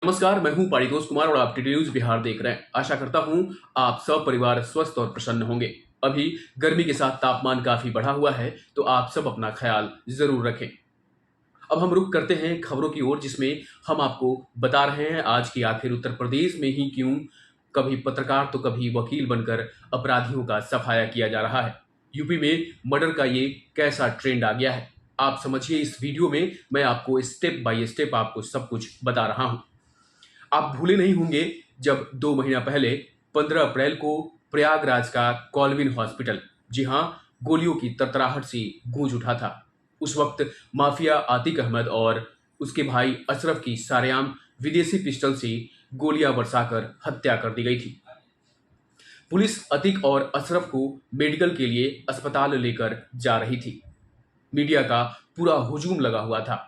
नमस्कार, मैं हूं पारितोष कुमार और आप टीटी न्यूज बिहार देख रहे हैं। आशा करता हूं आप सब परिवार स्वस्थ और प्रसन्न होंगे। अभी गर्मी के साथ तापमान काफी बढ़ा हुआ है, तो आप सब अपना ख्याल जरूर रखें। अब हम रुक करते हैं खबरों की ओर, जिसमें हम आपको बता रहे हैं आज की आखिर उत्तर प्रदेश में ही क्यों कभी पत्रकार तो कभी वकील बनकर अपराधियों का सफाया किया जा रहा है। यूपी में मर्डर का ये कैसा ट्रेंड आ गया है, आप समझिए इस वीडियो में। मैं आपको स्टेप बाय स्टेप आपको सब कुछ बता रहा हूं। आप भूले नहीं होंगे जब 2 महीना पहले 15 अप्रैल को प्रयागराज का कॉलविन हॉस्पिटल, जी हां, गोलियों की तरतराहट से गूंज उठा था। उस वक्त माफिया आतिक अहमद और उसके भाई अशरफ की सारेआम विदेशी पिस्टल से गोलियां बरसाकर हत्या कर दी गई थी। पुलिस अतिक और अशरफ को मेडिकल के लिए अस्पताल लेकर जा रही थी। मीडिया का पूरा हुजूम लगा हुआ था।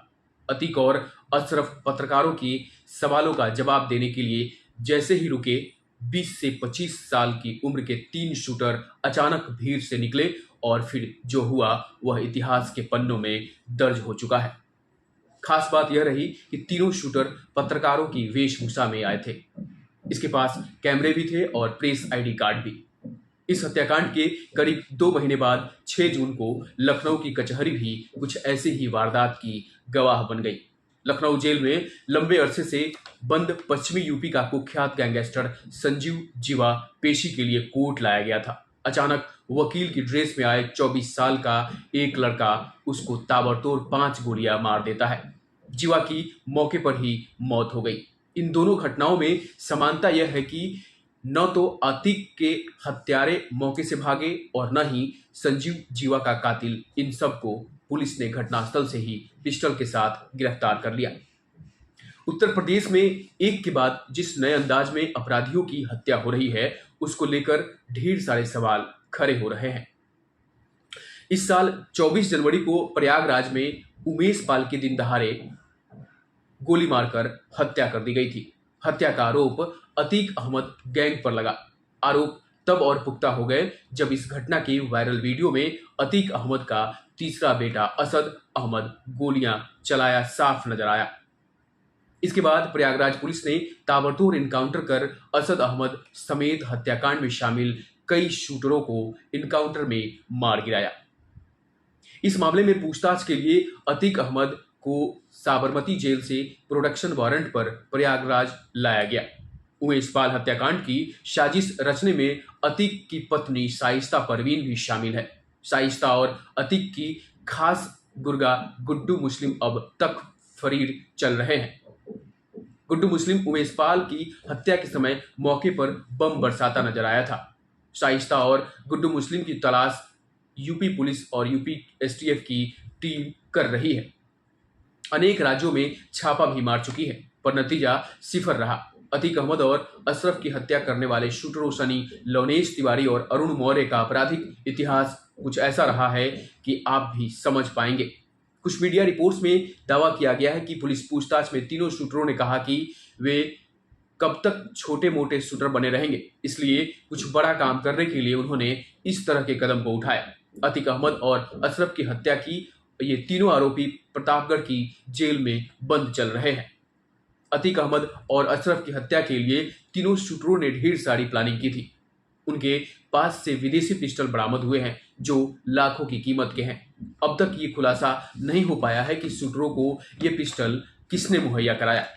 अतीक और अशरफ पत्रकारों के सवालों का जवाब देने के लिए जैसे ही रुके, 20 से 25 साल की उम्र के 3 शूटर अचानक भीड़ से निकले और फिर जो हुआ वह इतिहास के पन्नों में दर्ज हो चुका है। खास बात यह रही कि तीनों शूटर पत्रकारों की वेशभूषा में आए थे। इसके पास कैमरे भी थे और प्रेस आईडी कार्ड भी। इस हत्याकांड के करीब 2 महीने बाद 6 जून को लखनऊ की कचहरी भी कुछ ऐसे ही वारदात की गवाह बन गई। लखनऊ जेल में लंबे अरसे से बंद पश्चिमी यूपी का कुख्यात गैंगस्टर संजीव जीवा पेशी के लिए कोर्ट लाया गया था। अचानक वकील की ड्रेस में आए 24 साल का एक लड़का उसको ताबड़तोड़ 5 गोलियां मार देता है। जीवा की मौके पर ही मौत हो गई। इन दोनों घटनाओं में समानता यह है कि न तो आतिक के हत्यारे मौके से भागे और न ही संजीव जीवा का कातिल। इन सबको पुलिस ने घटनास्थल से ही पिस्टल के साथ गिरफ्तार कर लिया। उत्तर प्रदेश में एक के बाद जिस नए अंदाज में अपराधियों की हत्या हो रही है, उसको लेकर ढेर सारे सवाल खड़े हो रहे हैं। इस साल 24 जनवरी को प्रयागराज में उमेश पाल के दिन दहाड़े गोली मारकर हत्या कर दी गई थी। हत्या का आरोप अतीक अहमद गैंग पर लगा। आरोप तब और पुख्ता हो गए जब इस घटना के वायरल वीडियो में अतीक अहमद का तीसरा बेटा असद अहमद गोलियां चलाया साफ नजर आया। इसके बाद प्रयागराज पुलिस ने ताबड़तोड़ इनकाउंटर कर असद अहमद समेत हत्याकांड में शामिल कई शूटरों को इनकाउंटर में मार गिराया। इस मामले में पूछताछ के लिए अतीक अहमद को साबरमती जेल से प्रोडक्शन वारंट पर प्रयागराज लाया गया। उमेश पाल हत्याकांड की साजिश रचने में अतीक की पत्नी शाइस्ता परवीन भी शामिल है। शाइस्ता और अतीक की खास गुर्गा गुड्डू मुस्लिम अब तक फरीर चल रहे हैं। गुड्डू मुस्लिम उमेश पाल की हत्या के समय मौके पर बम बरसाता नजर आया था। शाइस्ता और गुड्डू मुस्लिम की तलाश यूपी पुलिस और यूपी एसटीएफ की टीम कर रही है। अनेक राज्यों में छापा भी मार चुकी है, पर नतीजा सिफर रहा। अतीक अहमद और अशरफ की हत्या करने वाले शूटरों सनी लवनेश तिवारी और अरुण मौर्य का आपराधिक इतिहास कुछ ऐसा रहा है कि आप भी समझ पाएंगे। कुछ मीडिया रिपोर्ट्स में दावा किया गया है कि पुलिस पूछताछ में तीनों शूटरों ने कहा कि वे कब तक छोटे मोटे शूटर बने रहेंगे, इसलिए कुछ बड़ा काम करने के लिए उन्होंने इस तरह के कदम को उठाया। अतीक अहमद और अशरफ की हत्या की ये तीनों आरोपी प्रतापगढ़ की जेल में बंद चल रहे हैं। अतीक अहमद और अशरफ की हत्या के लिए तीनों शूटरों ने ढेर सारी प्लानिंग की थी। उनके पास से विदेशी पिस्टल बरामद हुए हैं जो लाखों की कीमत के हैं। अब तक ये खुलासा नहीं हो पाया है कि शूटरों को ये पिस्टल किसने मुहैया कराया।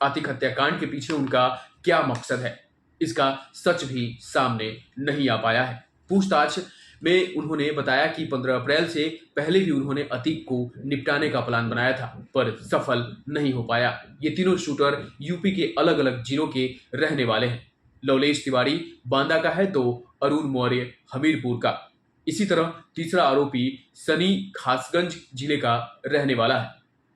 आतिक हत्याकांड के पीछे उनका क्या मकसद है, इसका सच भी सामने नहीं आ पाया है। पूछताछ में उन्होंने बताया कि 15 अप्रैल से पहले भी उन्होंने अतीक को निपटाने का प्लान बनाया था, पर सफल नहीं हो पाया। ये तीनों शूटर यूपी के अलग अलग जिलों के रहने वाले हैं। लवलेश तिवारी बांदा का है तो अरुण मौर्य हमीरपुर का। इसी तरह तीसरा आरोपी सनी खासगंज जिले का रहने वाला है।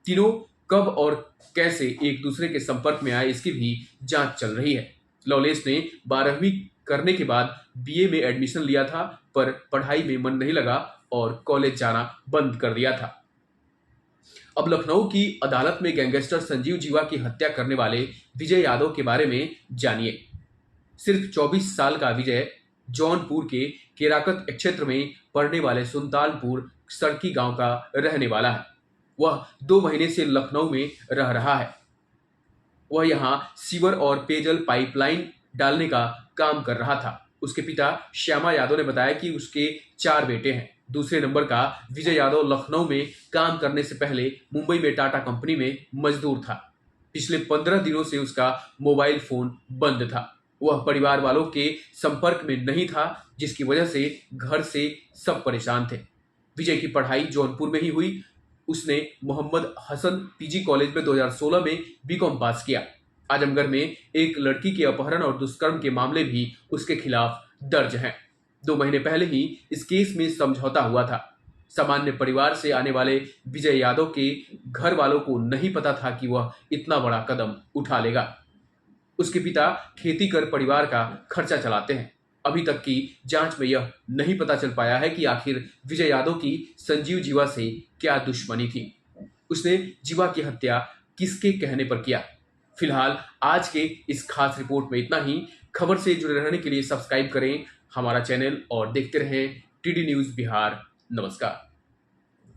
तीनों कब और कैसे एक दूसरे के संपर्क में आए, इसकी भी जांच चल रही है। लवलेश ने 12वीं करने के बाद बीए में एडमिशन लिया था, पर पढ़ाई में मन नहीं लगा और कॉलेज जाना बंद कर दिया था। अब लखनऊ की अदालत में गैंगस्टर संजीव जीवा की हत्या करने वाले विजय यादव के बारे में जानिए। सिर्फ 24 साल का विजय जौनपुर के केराकत क्षेत्र में पड़ने वाले सुल्तानपुर सड़की गांव का रहने वाला है। वह 2 महीने से लखनऊ में रह रहा है। वह यहाँ सीवर और पेयजल पाइपलाइन डालने का काम कर रहा था। उसके पिता श्यामा यादव ने बताया कि उसके 4 बेटे हैं। दूसरे नंबर का विजय यादव लखनऊ में काम करने से पहले मुंबई में टाटा कंपनी में मजदूर था। पिछले 15 दिनों से उसका मोबाइल फोन बंद था। वह परिवार वालों के संपर्क में नहीं था, जिसकी वजह से घर से सब परेशान थे। विजय की पढ़ाई जौनपुर में ही हुई। उसने मोहम्मद हसन पीजी कॉलेज में 2016 में बीकॉम पास किया। आजमगढ़ में एक लड़की के अपहरण और दुष्कर्म के मामले भी उसके खिलाफ दर्ज हैं। 2 महीने पहले ही इस केस में समझौता हुआ था। सामान्य परिवार से आने वाले विजय यादव के घर वालों को नहीं पता था कि वह इतना बड़ा कदम उठा लेगा। उसके पिता खेती कर परिवार का खर्चा चलाते हैं। अभी तक की जांच में यह नहीं पता चल पाया है कि आखिर विजय यादव की संजीव जीवा से क्या दुश्मनी थी। उसने जीवा की हत्या किसके कहने पर किया। फिलहाल आज के इस खास रिपोर्ट में इतना ही। खबर से जुड़े रहने के लिए सब्सक्राइब करें हमारा चैनल और देखते रहें टीडी न्यूज बिहार। नमस्कार।